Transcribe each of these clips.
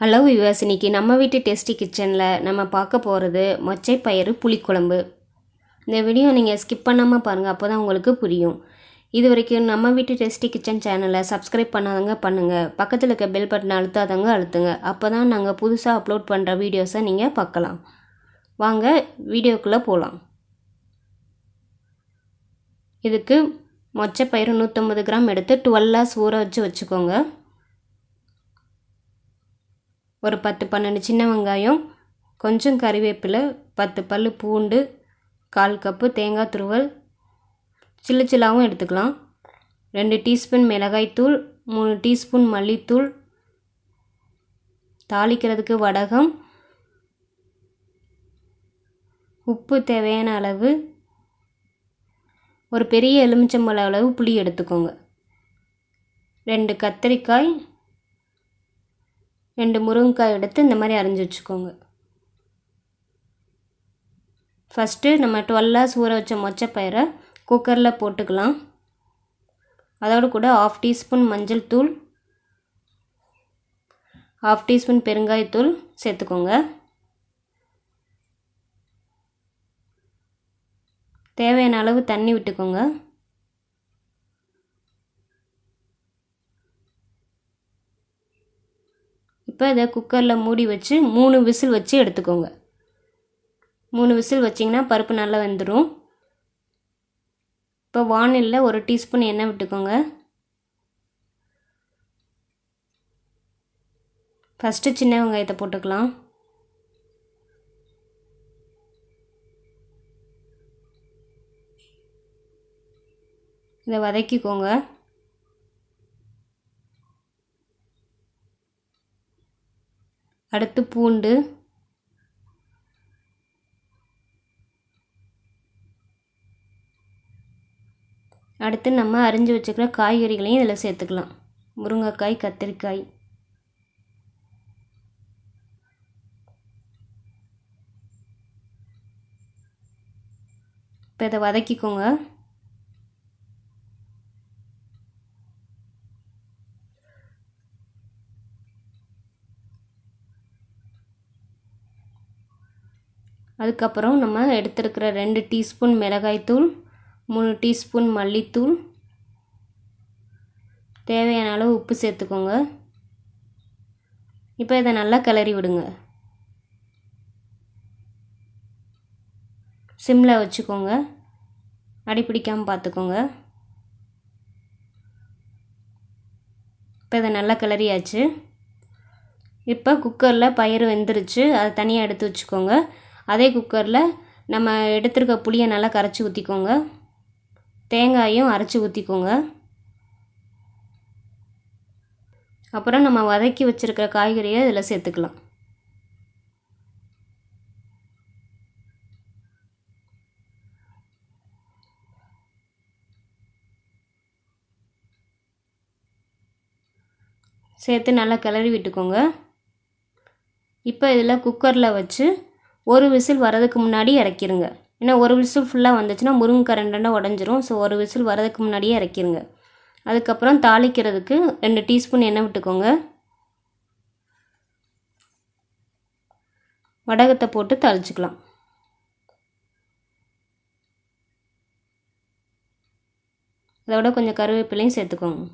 Hello viewers, இன்னைக்கு நம்ம வீட்டு டேஸ்டி கிச்சனில் நம்ம பார்க்க போகிறது மொச்சை பயிறு புளிக்குழம்பு. இந்த வீடியோ நீங்கள் ஸ்கிப் பண்ணாமல் பாருங்கள், அப்போ தான் உங்களுக்கு புரியும். இது வரைக்கும் நம்ம வீட்டு டேஸ்டி கிச்சன் சேனலை சப்ஸ்கிரைப் பண்ணாதவங்க பண்ணுங்கள், பக்கத்தில் இருக்க பெல் பட்டன் அழுத்தாதவங்க அழுத்துங்க. அப்போ தான் நாங்கள் புதுசாக அப்லோட் பண்ணுற வீடியோஸை நீங்கள் பார்க்கலாம். வாங்க வீடியோக்குள்ளே போகலாம். இதுக்கு மொச்சை பயிறு 150 கிராம் எடுத்து 12 hours ஊற வச்சுக்கோங்க. ஒரு 10-12 சின்ன வெங்காயம், கொஞ்சம் கறிவேப்பிலை, 10 பல் பூண்டு, 1/4 கப்பு தேங்காய் துருவல், சில்லாவும் எடுத்துக்கலாம். 2 டீஸ்பூன் மிளகாய்த்தூள், 3 டீஸ்பூன் மல்லித்தூள், தாளிக்கிறதுக்கு வடகம், உப்பு தேவையான அளவு, ஒரு பெரிய எலுமிச்சம்பழ அளவு புளி எடுத்துக்கோங்க. 2 கத்திரிக்காய், 2 முருங்கைக்காய் எடுத்து இந்த மாதிரி அரிஞ்சு வச்சுக்கோங்க. ஃபஸ்ட்டு நம்ம 12 hours ஊற வச்ச மொச்சை பயிரை குக்கரில் போட்டுக்கலாம். அதோடு கூட 1/2 டீஸ்பூன் மஞ்சள் தூள், 1/2 டீஸ்பூன் பெருங்காயத்தூள் சேர்த்துக்கோங்க. தேவையான அளவு தண்ணி விட்டுக்கோங்க. இப்போ இதை குக்கரில் மூடி வச்சு 3 விசில் வச்சு எடுத்துக்கோங்க. 3 விசில் வச்சிங்கன்னா பருப்பு நல்லா வெந்துடும். இப்போ வாணலியில் 1 டீஸ்பூன் எண்ணெய் விட்டுக்கோங்க. ஃபஸ்ட்டு சின்ன வெங்காயத்தை போட்டுக்கலாம். இதை வதக்கிக்கோங்க. அடுத்து பூண்டு, அடுத்து நம்ம அரிஞ்சு வச்சுக்கிற காய்கறிகளையும் இதில் சேர்த்துக்கலாம். முருங்கைக்காய், கத்திரிக்காய். இப்போ இதை வதக்கிக்கோங்க. அதுக்கப்புறம் நம்ம எடுத்துருக்கிற 2 டீஸ்பூன் மிளகாய்த்தூள், 3 டீஸ்பூன் மல்லித்தூள், தேவையான அளவு உப்பு சேர்த்துக்கோங்க. இப்போ இதை நல்லா கிளறி விடுங்க. சிம்மில் வச்சுக்கோங்க, அடி பிடிக்காமல் பார்த்துக்கோங்க. இப்போ இதை நல்லா கிளறியாச்சு. இப்போ குக்கரில் பயிறு வெந்துருச்சு, அதை தனியாக எடுத்து வச்சுக்கோங்க. அதே குக்கரில் நம்ம எடுத்துருக்க புளியை நல்லா கரைச்சி ஊற்றிக்கோங்க. தேங்காயும் அரைச்சி ஊற்றிக்கோங்க. அப்புறம் நம்ம வதக்கி வச்சுருக்கிற காய்கறியை இதில் சேர்த்துக்கலாம். சேர்த்து நல்லா கிளறி விட்டுக்கோங்க. இப்போ இதில் குக்கரில் வச்சு 1 விசில் வரதுக்கு முன்னாடி இறக்கிருங்க. ஏன்னா 1 விசில் ஃபுல்லாக வந்துச்சுன்னா முருங்கைக்காய் 2 உடஞ்சிரும். ஸோ 1 விசில் வரதுக்கு முன்னாடியே இறக்கிருங்க. அதுக்கப்புறம் தாளிக்கிறதுக்கு 2 டீஸ்பூன் எண்ணெய் விட்டுக்கோங்க. வடகத்தை போட்டு தாளிச்சுக்கலாம். அதோட கொஞ்சம் கருவேப்பிலையும் சேர்த்துக்கோங்க.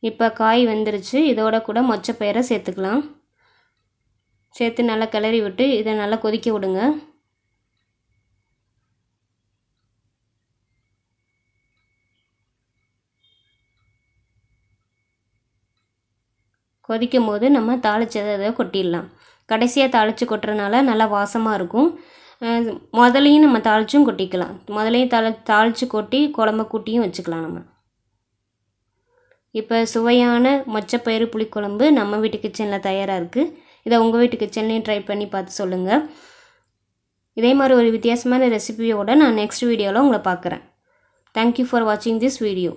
இப்போ காய் வெந்துருச்சு. இதோட கூட மொச்சை பயிரை சேர்த்துக்கலாம். சேர்த்து நல்லா கிளறி விட்டு இதை நல்லா கொதிக்க விடுங்க. கொதிக்கும் போது நம்ம தாளிச்சதை கொட்டிடலாம். கடைசியாக தாளித்து கொட்டுறதுனால நல்லா வாசமாக இருக்கும். முதலையும் நம்ம தாளிச்சும் கொட்டிக்கலாம். முதலையும் தாளித்து கொட்டி குழம்பு கூட்டியும் வச்சுக்கலாம். நம்ம இப்போ சுவையான மொச்சப்பயிறு புளிக்குழம்பு நம்ம வீட்டு கிச்சனில் தயாராக இருக்குது. இதை உங்கள் வீட்டு கிச்சன்லேயும் ட்ரை பண்ணி பார்த்து சொல்லுங்கள். இதே மாதிரி ஒரு வித்தியாசமான ரெசிபியோடு நான் நெக்ஸ்ட் வீடியோவில் உங்களை பார்க்குறேன். தேங்க்யூ ஃபார் வாட்சிங் திஸ் வீடியோ.